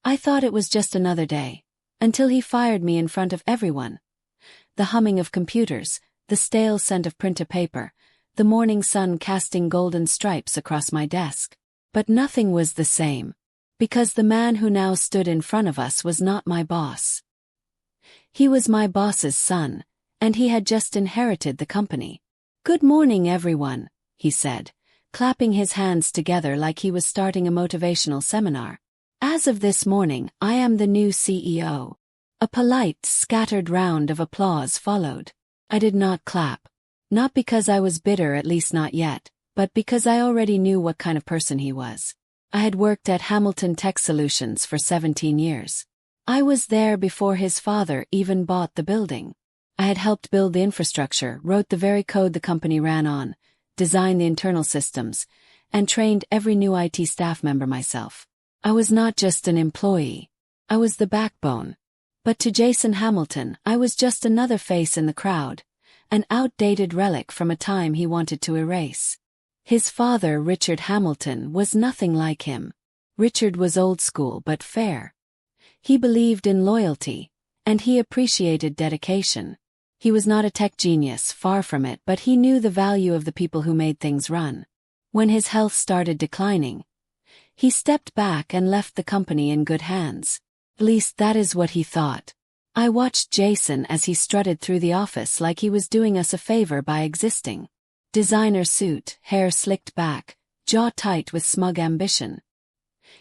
I thought it was just another day. Until he fired me in front of everyone. The humming of computers, the stale scent of printer paper, the morning sun casting golden stripes across my desk. But nothing was the same. Because the man who now stood in front of us was not my boss. He was my boss's son, and he had just inherited the company. "Good morning, everyone," he said, clapping his hands together like he was starting a motivational seminar. "As of this morning, I am the new CEO." A polite, scattered round of applause followed. I did not clap. Not because I was bitter, at least not yet, but because I already knew what kind of person he was. I had worked at Hamilton Tech Solutions for 17 years. I was there before his father even bought the building. I had helped build the infrastructure, wrote the very code the company ran on, designed the internal systems, and trained every new IT staff member myself. I was not just an employee. I was the backbone. But to Jason Hamilton, I was just another face in the crowd, an outdated relic from a time he wanted to erase. His father, Richard Hamilton, was nothing like him. Richard was old school but fair. He believed in loyalty, and he appreciated dedication. He was not a tech genius, far from it, but he knew the value of the people who made things run. When his health started declining, he stepped back and left the company in good hands. At least that is what he thought. I watched Jason as he strutted through the office like he was doing us a favor by existing. Designer suit, hair slicked back, jaw tight with smug ambition.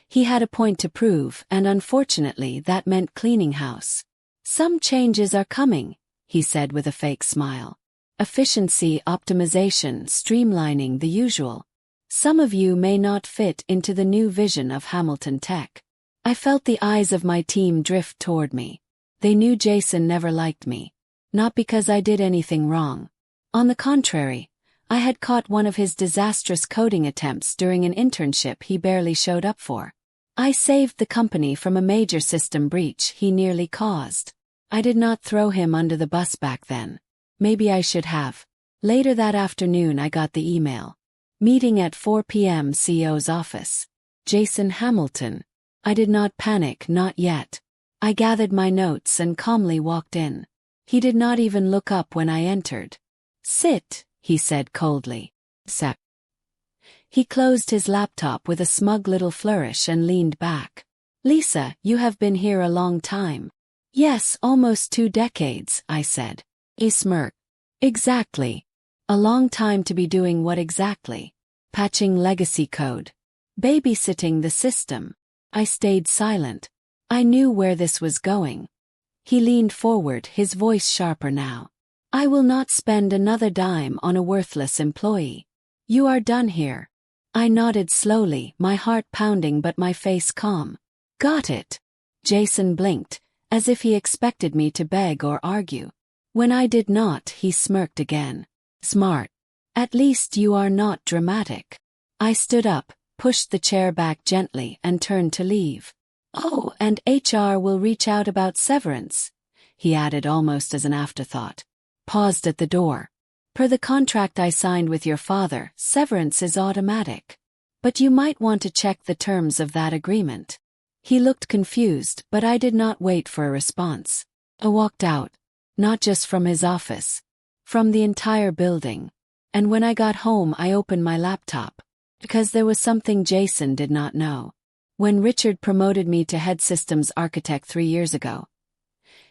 He had a point to prove, and unfortunately that meant cleaning house. "Some changes are coming," he said with a fake smile. "Efficiency, optimization, streamlining, the usual. Some of you may not fit into the new vision of Hamilton Tech." I felt the eyes of my team drift toward me. They knew Jason never liked me. Not because I did anything wrong. On the contrary, I had caught one of his disastrous coding attempts during an internship he barely showed up for. I saved the company from a major system breach he nearly caused. I did not throw him under the bus back then. Maybe I should have. Later that afternoon I got the email. Meeting at 4 p.m. CEO's office. Jason Hamilton. I did not panic, not yet. I gathered my notes and calmly walked in. He did not even look up when I entered. "Sit," he said coldly. "Sep." He closed his laptop with a smug little flourish and leaned back. "Lisa, you have been here a long time." "Yes, almost 2 decades, I said. He smirked. "Exactly. A long time to be doing what exactly? Patching legacy code. Babysitting the system." I stayed silent. I knew where this was going. He leaned forward, his voice sharper now. "I will not spend another dime on a worthless employee. You are done here." I nodded slowly, my heart pounding but my face calm. "Got it." Jason blinked, as if he expected me to beg or argue. When I did not, he smirked again. "Smart. At least you are not dramatic." I stood up, pushed the chair back gently and turned to leave. "Oh, and HR will reach out about severance," he added almost as an afterthought. Paused at the door. "Per the contract I signed with your father, severance is automatic. But you might want to check the terms of that agreement." He looked confused, but I did not wait for a response. I walked out. Not just from his office. From the entire building. And when I got home I opened my laptop. Because there was something Jason did not know. When Richard promoted me to head systems architect 3 years ago,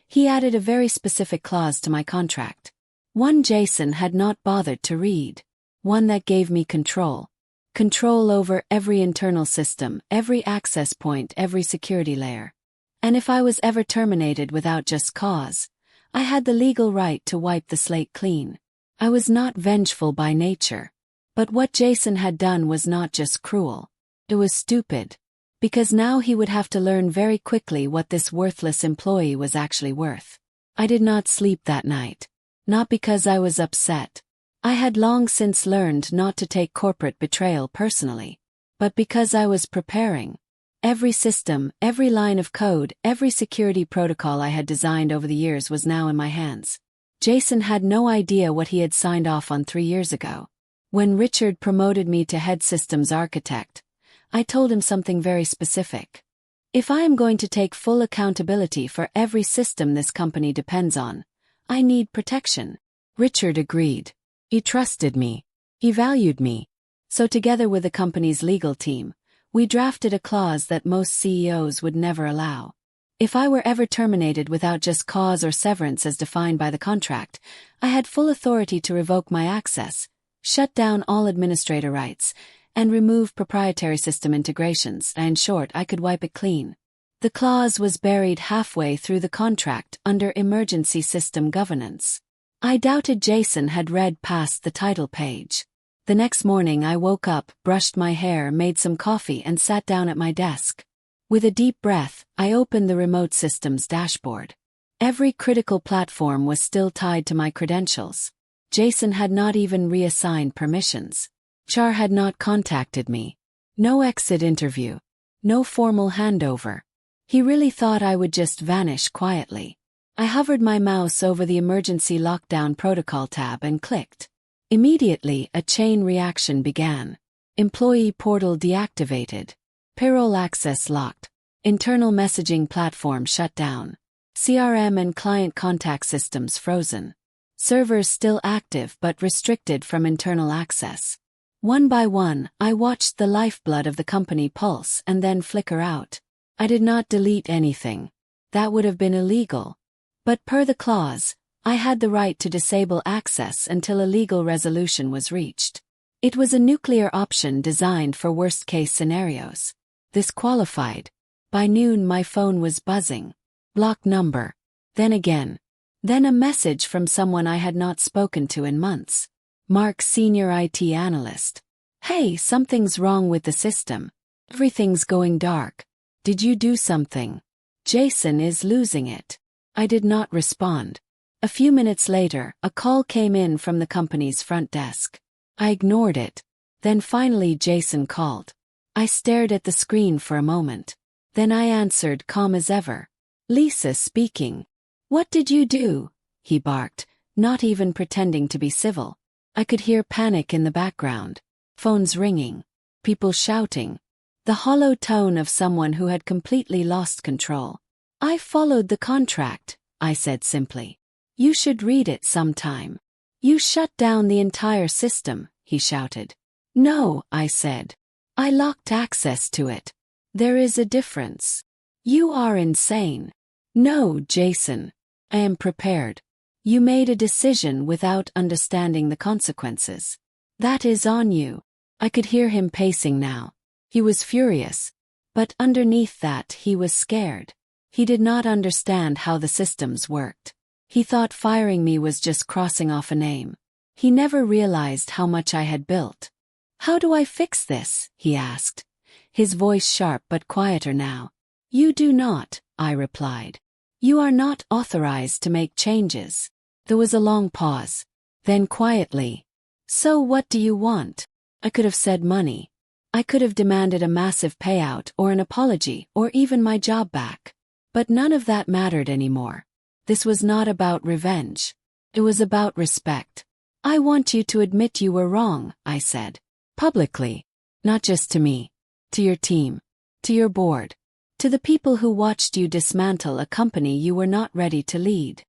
he added a very specific clause to my contract. One Jason had not bothered to read. One that gave me control. Control over every internal system, every access point, every security layer. And if I was ever terminated without just cause, I had the legal right to wipe the slate clean. I was not vengeful by nature. But what Jason had done was not just cruel. It was stupid. Because now he would have to learn very quickly what this worthless employee was actually worth. I did not sleep that night. Not because I was upset. I had long since learned not to take corporate betrayal personally. But because I was preparing. Every system, every line of code, every security protocol I had designed over the years was now in my hands. Jason had no idea what he had signed off on 3 years ago. When Richard promoted me to head systems architect, I told him something very specific. If I am going to take full accountability for every system this company depends on, I need protection. Richard agreed. He trusted me. He valued me. So together with the company's legal team, we drafted a clause that most CEOs would never allow. If I were ever terminated without just cause or severance as defined by the contract, I had full authority to revoke my access, shut down all administrator rights, and remove proprietary system integrations. In short, I could wipe it clean. The clause was buried halfway through the contract under emergency system governance. I doubted Jason had read past the title page. The next morning I woke up, brushed my hair, made some coffee and sat down at my desk. With a deep breath, I opened the remote systems dashboard. Every critical platform was still tied to my credentials. Jason had not even reassigned permissions. Char had not contacted me. No exit interview. No formal handover. He really thought I would just vanish quietly. I hovered my mouse over the emergency lockdown protocol tab and clicked. Immediately, a chain reaction began. Employee portal deactivated. Payroll access locked. Internal messaging platform shut down. CRM and client contact systems frozen. Servers still active but restricted from internal access. One by one, I watched the lifeblood of the company pulse and then flicker out. I did not delete anything. That would have been illegal. But per the clause, I had the right to disable access until a legal resolution was reached. It was a nuclear option designed for worst-case scenarios. This qualified. By noon my phone was buzzing. Block number. Then again. Then a message from someone I had not spoken to in months. Mark, senior IT analyst. Hey, something's wrong with the system. Everything's going dark. Did you do something? Jason is losing it. I did not respond. A few minutes later, a call came in from the company's front desk. I ignored it. Then finally Jason called. I stared at the screen for a moment. Then I answered, calm as ever. Lisa speaking. What did you do? He barked, not even pretending to be civil. I could hear panic in the background. Phones ringing. People shouting. The hollow tone of someone who had completely lost control. I followed the contract, I said simply. You should read it sometime. You shut down the entire system, he shouted. No, I said. I locked access to it. There is a difference. You are insane. No, Jason. I am prepared. You made a decision without understanding the consequences. That is on you. I could hear him pacing now. He was furious. But underneath that he was scared. He did not understand how the systems worked. He thought firing me was just crossing off a name. He never realized how much I had built. How do I fix this? He asked. His voice sharp but quieter now. You do not, I replied. You are not authorized to make changes. There was a long pause. Then quietly. So what do you want? I could have said money. I could have demanded a massive payout or an apology or even my job back. But none of that mattered anymore. This was not about revenge. It was about respect. I want you to admit you were wrong, I said. Publicly. Not just to me. To your team. To your board. To the people who watched you dismantle a company you were not ready to lead.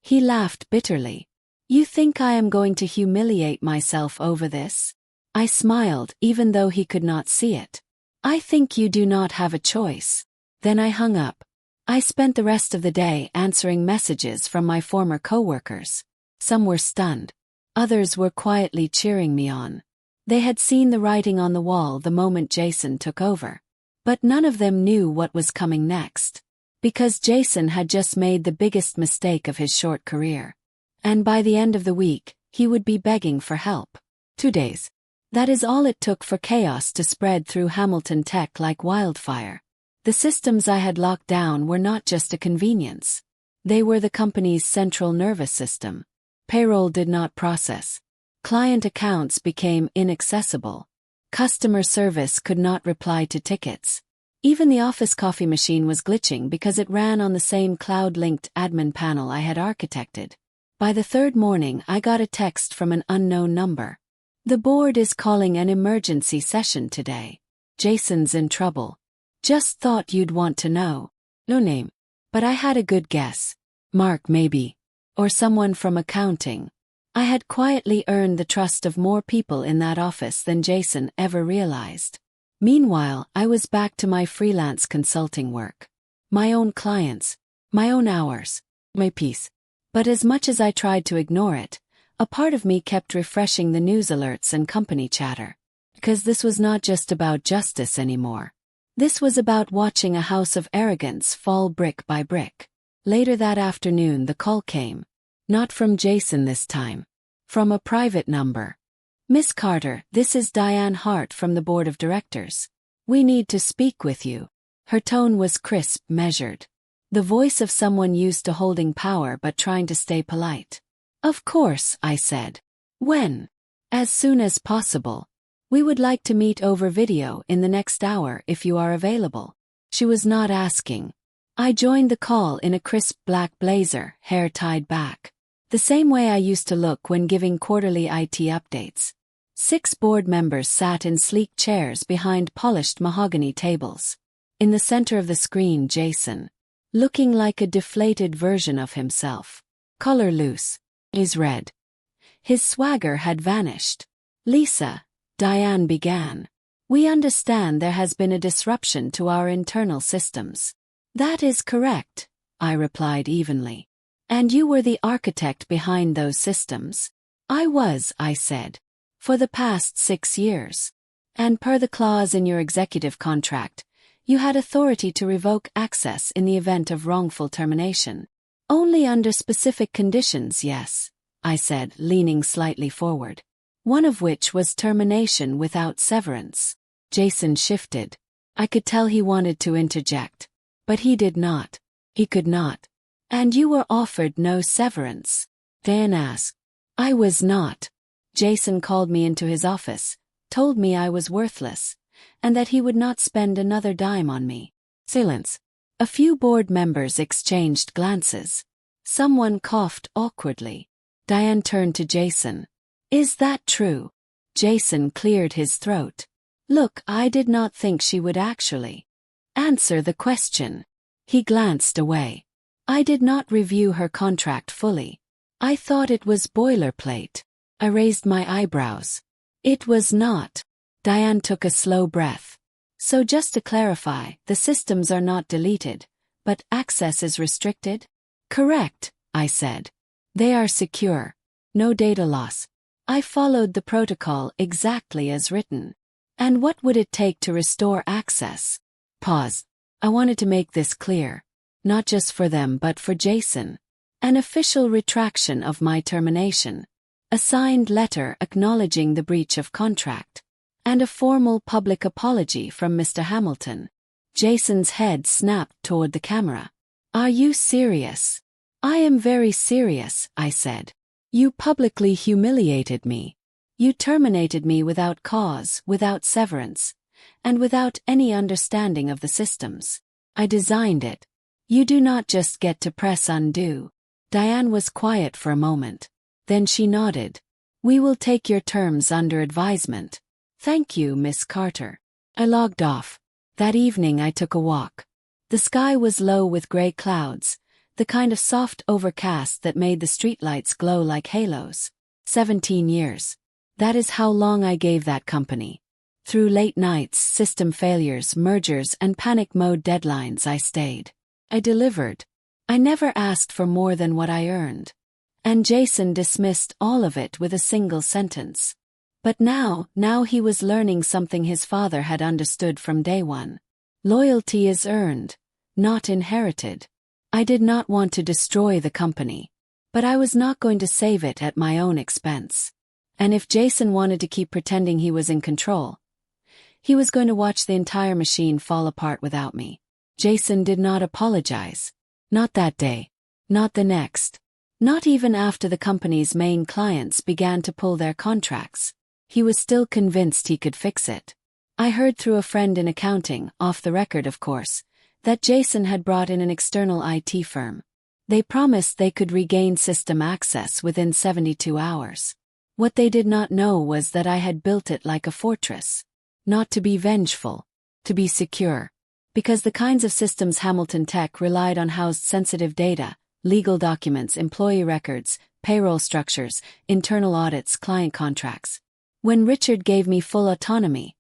He laughed bitterly. You think I am going to humiliate myself over this? I smiled, even though he could not see it. I think you do not have a choice. Then I hung up. I spent the rest of the day answering messages from my former coworkers. Some were stunned. Others were quietly cheering me on. They had seen the writing on the wall the moment Jason took over. But none of them knew what was coming next. Because Jason had just made the biggest mistake of his short career. And by the end of the week, he would be begging for help. 2 days. That is all it took for chaos to spread through Hamilton Tech like wildfire. The systems I had locked down were not just a convenience. They were the company's central nervous system. Payroll did not process. Client accounts became inaccessible. Customer service could not reply to tickets. Even the office coffee machine was glitching because it ran on the same cloud-linked admin panel I had architected. By the third morning, I got a text from an unknown number. The board is calling an emergency session today. Jason's in trouble. Just thought you'd want to know. No name. But I had a good guess. Mark maybe. Or someone from accounting. I had quietly earned the trust of more people in that office than Jason ever realized. Meanwhile, I was back to my freelance consulting work. My own clients. My own hours. My peace. But as much as I tried to ignore it, a part of me kept refreshing the news alerts and company chatter. Because this was not just about justice anymore. This was about watching a house of arrogance fall brick by brick. Later that afternoon the call came. Not from Jason this time. From a private number. Miss Carter, this is Diane Hart from the board of directors. We need to speak with you. Her tone was crisp, measured. The voice of someone used to holding power but trying to stay polite. Of course, I said. When? As soon as possible. We would like to meet over video in the next hour if you are available. She was not asking. I joined the call in a crisp black blazer, hair tied back. The same way I used to look when giving quarterly IT updates. 6 board members sat in sleek chairs behind polished mahogany tables. In the center of the screen, Jason. Looking like a deflated version of himself. Color loose. His red. His swagger had vanished. Lisa, Diane began. We understand there has been a disruption to our internal systems. That is correct, I replied evenly. And you were the architect behind those systems. I was, I said. For the past 6 years. And per the clause in your executive contract, you had authority to revoke access in the event of wrongful termination. Only under specific conditions, yes, I said, leaning slightly forward. One of which was termination without severance. Jason shifted. I could tell he wanted to interject. But he did not. He could not. And you were offered no severance? Dan asked. I was not. Jason called me into his office, told me I was worthless, and that he would not spend another dime on me. Silence. A few board members exchanged glances. Someone coughed awkwardly. Diane turned to Jason. Is that true? Jason cleared his throat. Look, I did not think she would actually answer the question. He glanced away. I did not review her contract fully. I thought it was boilerplate. I raised my eyebrows. It was not. Diane took a slow breath. So just to clarify, the systems are not deleted, but access is restricted? Correct, I said. They are secure. No data loss. I followed the protocol exactly as written. And what would it take to restore access? Pause. I wanted to make this clear. Not just for them but for Jason. An official retraction of my termination. A signed letter acknowledging the breach of contract. And a formal public apology from Mr. Hamilton. Jason's head snapped toward the camera. Are you serious? I am very serious, I said. You publicly humiliated me. You terminated me without cause, without severance, and without any understanding of the systems. I designed it. You do not just get to press undo. Diane was quiet for a moment. Then she nodded. We will take your terms under advisement. Thank you, Miss Carter. I logged off. That evening I took a walk. The sky was low with gray clouds, the kind of soft overcast that made the streetlights glow like halos. 17 years. That is how long I gave that company. Through late nights, system failures, mergers, and panic mode deadlines I stayed. I delivered. I never asked for more than what I earned. And Jason dismissed all of it with a single sentence. But now he was learning something his father had understood from day one. Loyalty is earned, not inherited. I did not want to destroy the company. But I was not going to save it at my own expense. And if Jason wanted to keep pretending he was in control, he was going to watch the entire machine fall apart without me. Jason did not apologize. Not that day. Not the next. Not even after the company's main clients began to pull their contracts. He was still convinced he could fix it. I heard through a friend in accounting, off the record of course, that Jason had brought in an external IT firm. They promised they could regain system access within 72 hours. What they did not know was that I had built it like a fortress. Not to be vengeful. To be secure. Because the kinds of systems Hamilton Tech relied on housed sensitive data, legal documents, employee records, payroll structures, internal audits, client contracts. When Richard gave me full autonomy,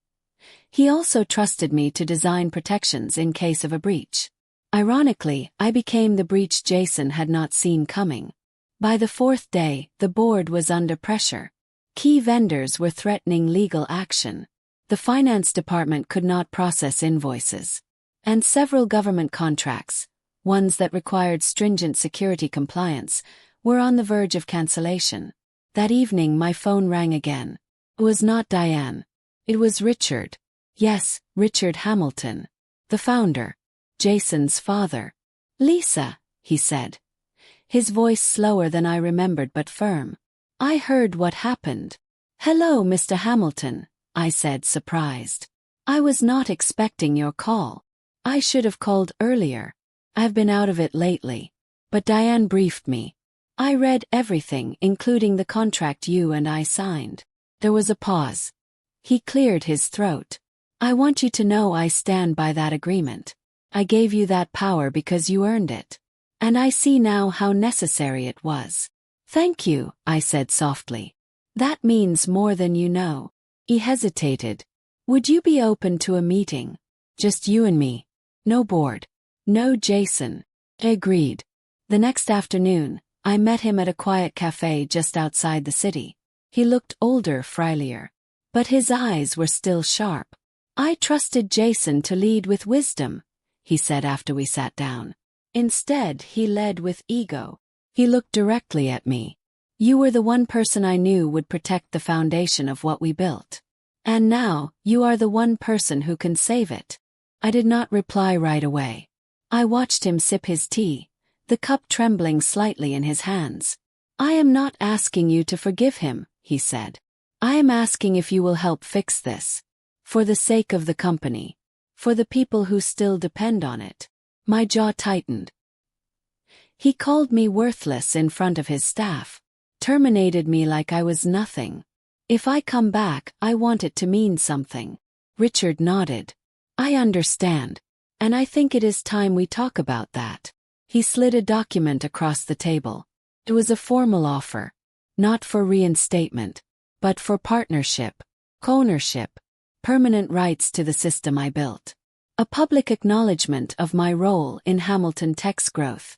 he also trusted me to design protections in case of a breach. Ironically, I became the breach Jason had not seen coming. By the fourth day, the board was under pressure. Key vendors were threatening legal action. The finance department could not process invoices. And several government contracts, ones that required stringent security compliance, were on the verge of cancellation. That evening my phone rang again. It was not Diane. It was Richard. Yes, Richard Hamilton. The founder. Jason's father. "Lisa," he said. His voice slower than I remembered but firm. "I heard what happened." "Hello, Mr. Hamilton," I said, surprised. "I was not expecting your call. I should have called earlier. I've been out of it lately. But Diane briefed me. I read everything, including the contract you and I signed." There was a pause. He cleared his throat. "I want you to know I stand by that agreement. I gave you that power because you earned it. And I see now how necessary it was." "Thank you," I said softly. "That means more than you know." He hesitated. "Would you be open to a meeting? Just you and me. No board. No Jason." I agreed. The next afternoon, I met him at a quiet cafe just outside the city. He looked older, friendlier. But his eyes were still sharp. "I trusted Jason to lead with wisdom," he said after we sat down. "Instead, he led with ego." He looked directly at me. "You were the one person I knew would protect the foundation of what we built. And now, you are the one person who can save it." I did not reply right away. I watched him sip his tea, the cup trembling slightly in his hands. "I am not asking you to forgive him," he said. "I am asking if you will help fix this. For the sake of the company. For the people who still depend on it." My jaw tightened. He called me worthless in front of his staff. Terminated me like I was nothing. "If I come back, I want it to mean something." Richard nodded. "I understand. And I think it is time we talk about that." He slid a document across the table. It was a formal offer. Not for reinstatement, but for partnership, co-ownership, permanent rights to the system I built. A public acknowledgement of my role in Hamilton Tech's growth.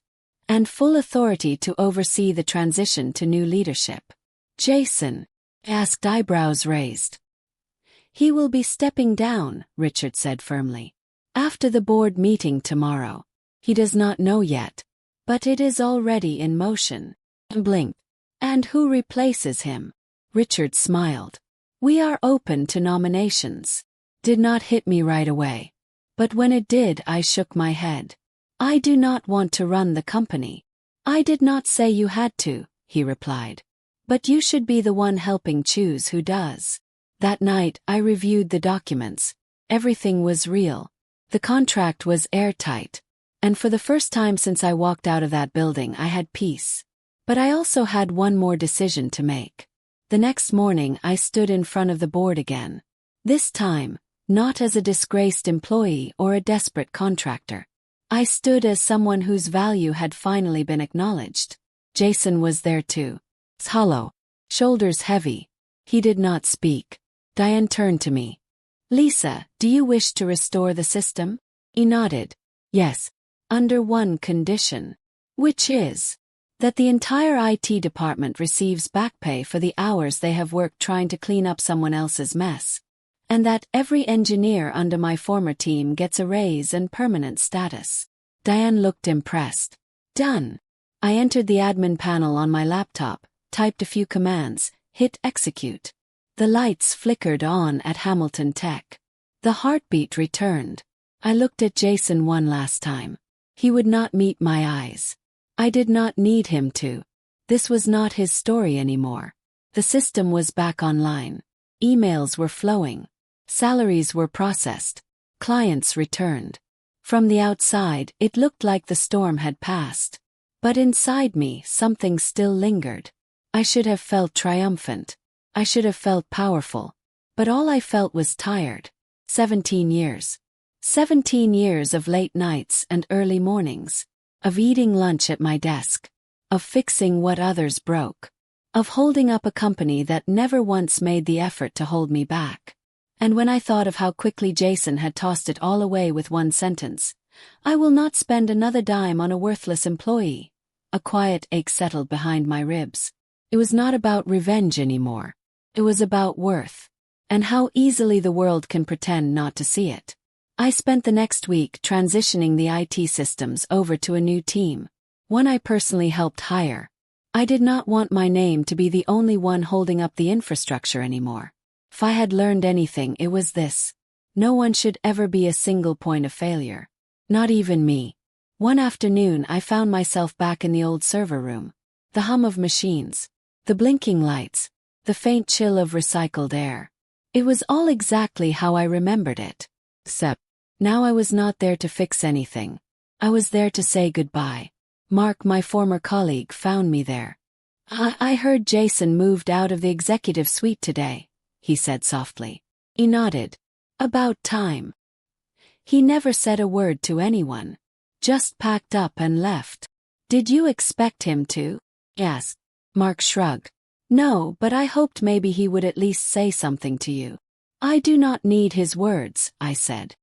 And full authority to oversee the transition to new leadership. "Jason?" asked, eyebrows raised. "He will be stepping down," Richard said firmly. "After the board meeting tomorrow. He does not know yet. But it is already in motion." I blinked. "And who replaces him?" Richard smiled. "We are open to nominations." Did not hit me right away. But when it did, I shook my head. "I do not want to run the company." "I did not say you had to," he replied. "But you should be the one helping choose who does." That night, I reviewed the documents. Everything was real. The contract was airtight. And for the first time since I walked out of that building, I had peace. But I also had one more decision to make. The next morning, I stood in front of the board again. This time, not as a disgraced employee or a desperate contractor. I stood as someone whose value had finally been acknowledged. Jason was there too. Hollow, shoulders heavy. He did not speak. Diane turned to me. "Lisa, do you wish to restore the system?" He nodded. "Yes. Under one condition." "Which is?" "That the entire IT department receives back pay for the hours they have worked trying to clean up someone else's mess. And that every engineer under my former team gets a raise and permanent status." Diane looked impressed. "Done." I entered the admin panel on my laptop, typed a few commands, hit execute. The lights flickered on at Hamilton Tech. The heartbeat returned. I looked at Jason one last time. He would not meet my eyes. I did not need him to. This was not his story anymore. The system was back online. Emails were flowing. Salaries were processed. Clients returned. From the outside, it looked like the storm had passed. But inside me, something still lingered. I should have felt triumphant. I should have felt powerful. But all I felt was tired. 17 years. 17 years of late nights and early mornings. Of eating lunch at my desk. Of fixing what others broke. Of holding up a company that never once made the effort to hold me back. And when I thought of how quickly Jason had tossed it all away with one sentence, "I will not spend another dime on a worthless employee," a quiet ache settled behind my ribs. It was not about revenge anymore. It was about worth. And how easily the world can pretend not to see it. I spent the next week transitioning the IT systems over to a new team, one I personally helped hire. I did not want my name to be the only one holding up the infrastructure anymore. If I had learned anything, it was this. No one should ever be a single point of failure. Not even me. One afternoon I found myself back in the old server room. The hum of machines. The blinking lights. The faint chill of recycled air. It was all exactly how I remembered it. Except, now I was not there to fix anything. I was there to say goodbye. Mark, my former colleague, found me there. I heard Jason moved out of the executive suite today," he said softly. He nodded. About time. He never said a word to anyone. Just packed up and left. "Did you expect him to?" Yes. Mark shrugged. "No, but I hoped maybe he would at least say something to you." "I do not need his words," I said.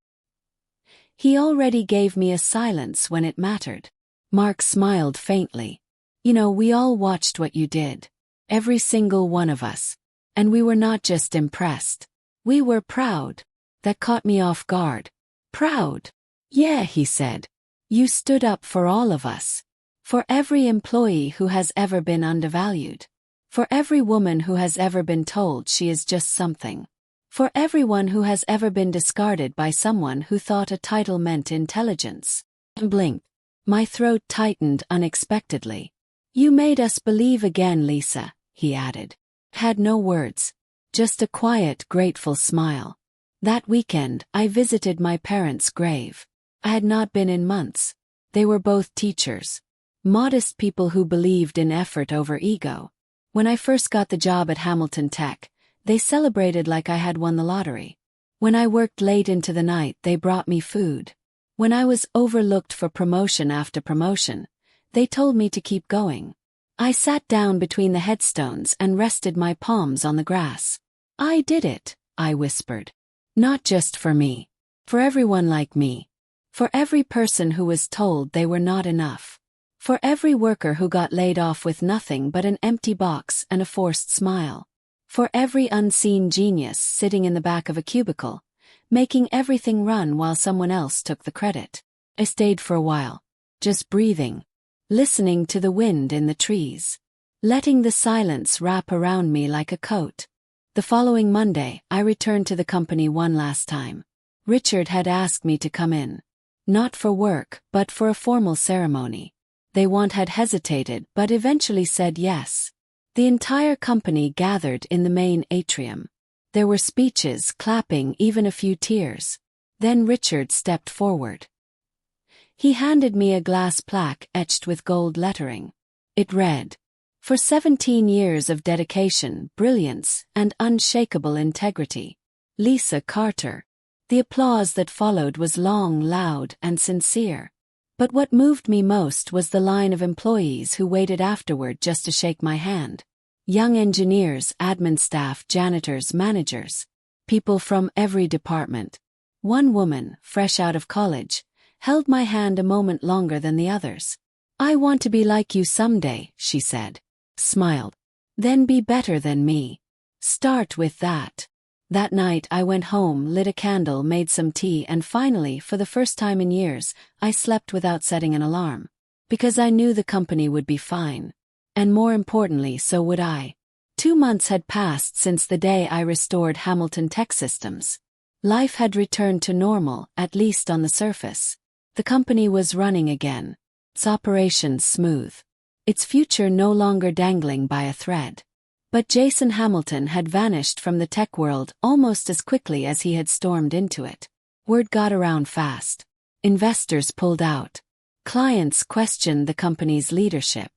"He already gave me a silence when it mattered." Mark smiled faintly. "You know, we all watched what you did. Every single one of us. And we were not just impressed. We were proud. That caught me off guard." "Proud?" "Yeah," he said. "You stood up for all of us. For every employee who has ever been undervalued. For every woman who has ever been told she is just something. For everyone who has ever been discarded by someone who thought a title meant intelligence." Blink. My throat tightened unexpectedly. "You made us believe again, Lisa," he added. Had no words. Just a quiet, grateful smile. That weekend, I visited my parents' grave. I had not been in months. They were both teachers. Modest people who believed in effort over ego. When I first got the job at Hamilton Tech, they celebrated like I had won the lottery. When I worked late into the night, they brought me food. When I was overlooked for promotion after promotion, they told me to keep going. I sat down between the headstones and rested my palms on the grass. "I did it," I whispered. "Not just for me. For everyone like me. For every person who was told they were not enough. For every worker who got laid off with nothing but an empty box and a forced smile. For every unseen genius sitting in the back of a cubicle, making everything run while someone else took the credit." I stayed for a while, just breathing, listening to the wind in the trees, letting the silence wrap around me like a coat. The following Monday, I returned to the company one last time. Richard had asked me to come in. Not for work, but for a formal ceremony. They had hesitated, but eventually said yes. The entire company gathered in the main atrium. There were speeches, clapping, even a few tears. Then Richard stepped forward. He handed me a glass plaque etched with gold lettering. It read, "For 17 years of dedication, brilliance, and unshakable integrity, Lisa Carter." The applause that followed was long, loud, and sincere. But what moved me most was the line of employees who waited afterward just to shake my hand. Young engineers, admin staff, janitors, managers. People from every department. One woman, fresh out of college, held my hand a moment longer than the others. "I want to be like you someday," she said. Smiled. "Then be better than me. Start with that." That night I went home, lit a candle, made some tea, and finally, for the first time in years, I slept without setting an alarm. Because I knew the company would be fine. And more importantly, so would I. 2 months had passed since the day I restored Hamilton Tech Systems. Life had returned to normal, at least on the surface. The company was running again. Its operations smooth. Its future no longer dangling by a thread. But Jason Hamilton had vanished from the tech world almost as quickly as he had stormed into it. Word got around fast. Investors pulled out. Clients questioned the company's leadership.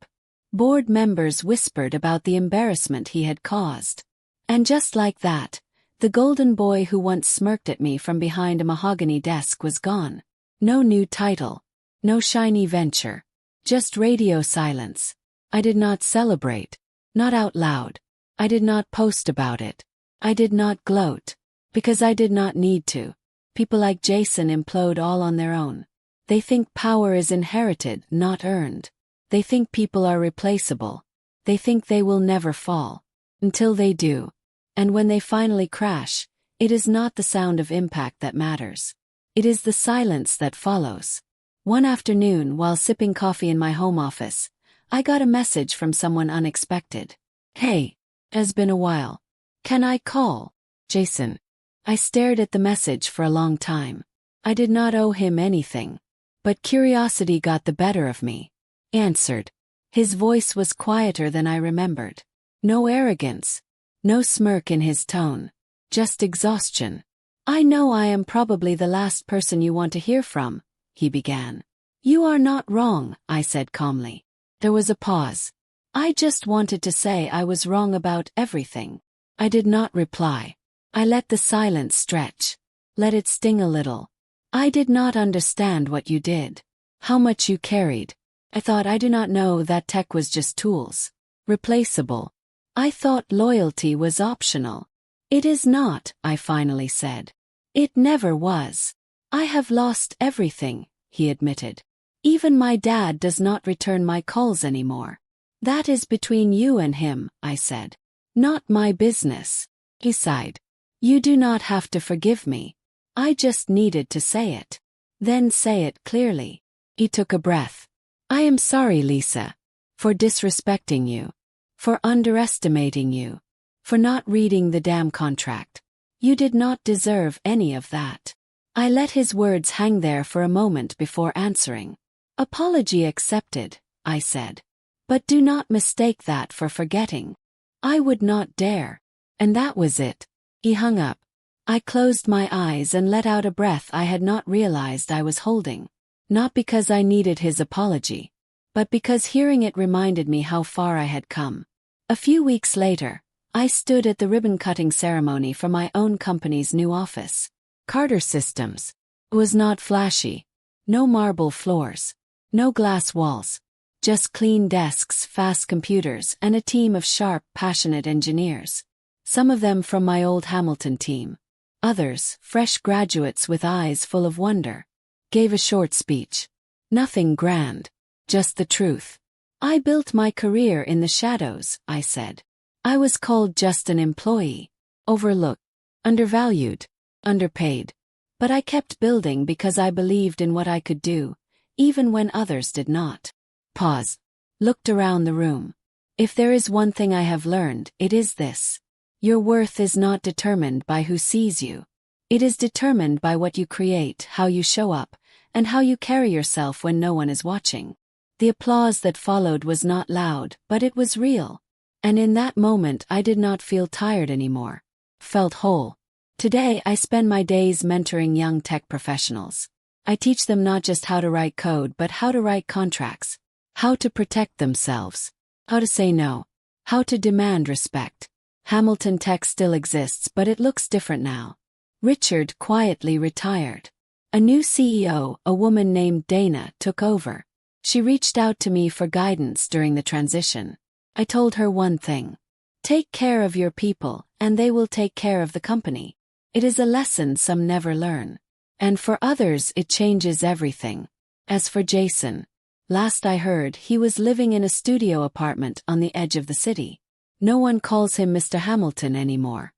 Board members whispered about the embarrassment he had caused. And just like that, The golden boy who once smirked at me from behind a mahogany desk was gone. No new title. No shiny venture. Just radio silence. I did not celebrate. Not out loud. I did not post about it. I did not gloat. Because I did not need to. People like Jason implode all on their own. They think power is inherited, not earned. They think people are replaceable. They think they will never fall. Until they do. And when they finally crash, it is not the sound of impact that matters. It is the silence that follows. One afternoon, while sipping coffee in my home office, I got a message from someone unexpected. "Hey, has been a while. Can I call Jason?" I stared at the message for a long time. I did not owe him anything. But curiosity got the better of me. Answered. His voice was quieter than I remembered. No arrogance. No smirk in his tone. Just exhaustion. "I know I am probably the last person you want to hear from," he began. "You are not wrong," I said calmly. There was a pause. "I just wanted to say I was wrong about everything." I did not reply. I let the silence stretch. Let it sting a little. "I did not understand what you did. How much you carried. I thought I do not know that tech was just tools. Replaceable. I thought loyalty was optional." "It is not," I finally said. "It never was. I have lost everything," he admitted. "Even my dad does not return my calls anymore." "That is between you and him," I said. "Not my business." He sighed. "You do not have to forgive me. I just needed to say it. Then say it clearly." He took a breath. "I am sorry, Lisa. For disrespecting you. For underestimating you. For not reading the damn contract. You did not deserve any of that." I let his words hang there for a moment before answering. "Apology accepted," I said. "But do not mistake that for forgetting. I would not dare." And that was it. He hung up. I closed my eyes and let out a breath I had not realized I was holding. Not because I needed his apology, but because hearing it reminded me how far I had come. A few weeks later, I stood at the ribbon-cutting ceremony for my own company's new office. Carter Systems. It was not flashy. No marble floors. No glass walls. Just clean desks, fast computers, and a team of sharp, passionate engineers. Some of them from my old Hamilton team. Others, fresh graduates with eyes full of wonder. Gave a short speech. Nothing grand. Just the truth. "I built my career in the shadows," I said. "I was called just an employee. Overlooked. Undervalued. Underpaid. But I kept building because I believed in what I could do, even when others did not." Pause. Looked around the room. If there is one thing I have learned, it is this. Your worth is not determined by who sees you. It is determined by what you create, how you show up, and how you carry yourself when no one is watching. The applause that followed was not loud, but it was real. And in that moment I did not feel tired anymore. Felt whole. Today I spend my days mentoring young tech professionals. I teach them not just how to write code but how to write contracts. How to protect themselves. How to say no. How to demand respect. Hamilton Tech still exists, but it looks different now. Richard quietly retired. A new CEO, a woman named Dana, took over. She reached out to me for guidance during the transition. I told her one thing. Take care of your people, and they will take care of the company. It is a lesson some never learn. And for others it changes everything. As for Jason, last I heard he was living in a studio apartment on the edge of the city. No one calls him Mr. Hamilton anymore.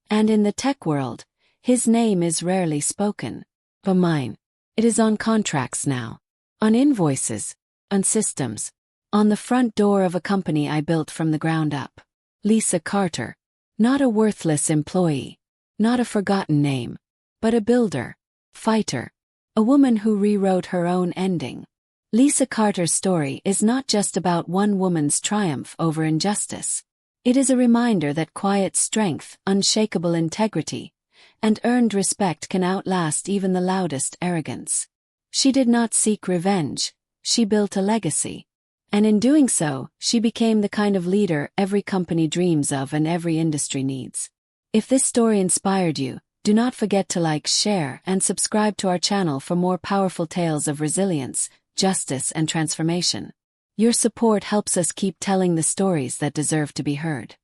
And in the tech world, his name is rarely spoken. But mine. It is on contracts now. On invoices. On systems. On the front door of a company I built from the ground up. Lisa Carter. Not a worthless employee. Not a forgotten name. But a builder. Fighter. A woman who rewrote her own ending. Lisa Carter's story is not just about one woman's triumph over injustice. It is a reminder that quiet strength, unshakable integrity, and earned respect can outlast even the loudest arrogance. She did not seek revenge, she built a legacy. And in doing so, she became the kind of leader every company dreams of and every industry needs. If this story inspired you, do not forget to like, share, and subscribe to our channel for more powerful tales of resilience, justice, and transformation. Your support helps us keep telling the stories that deserve to be heard.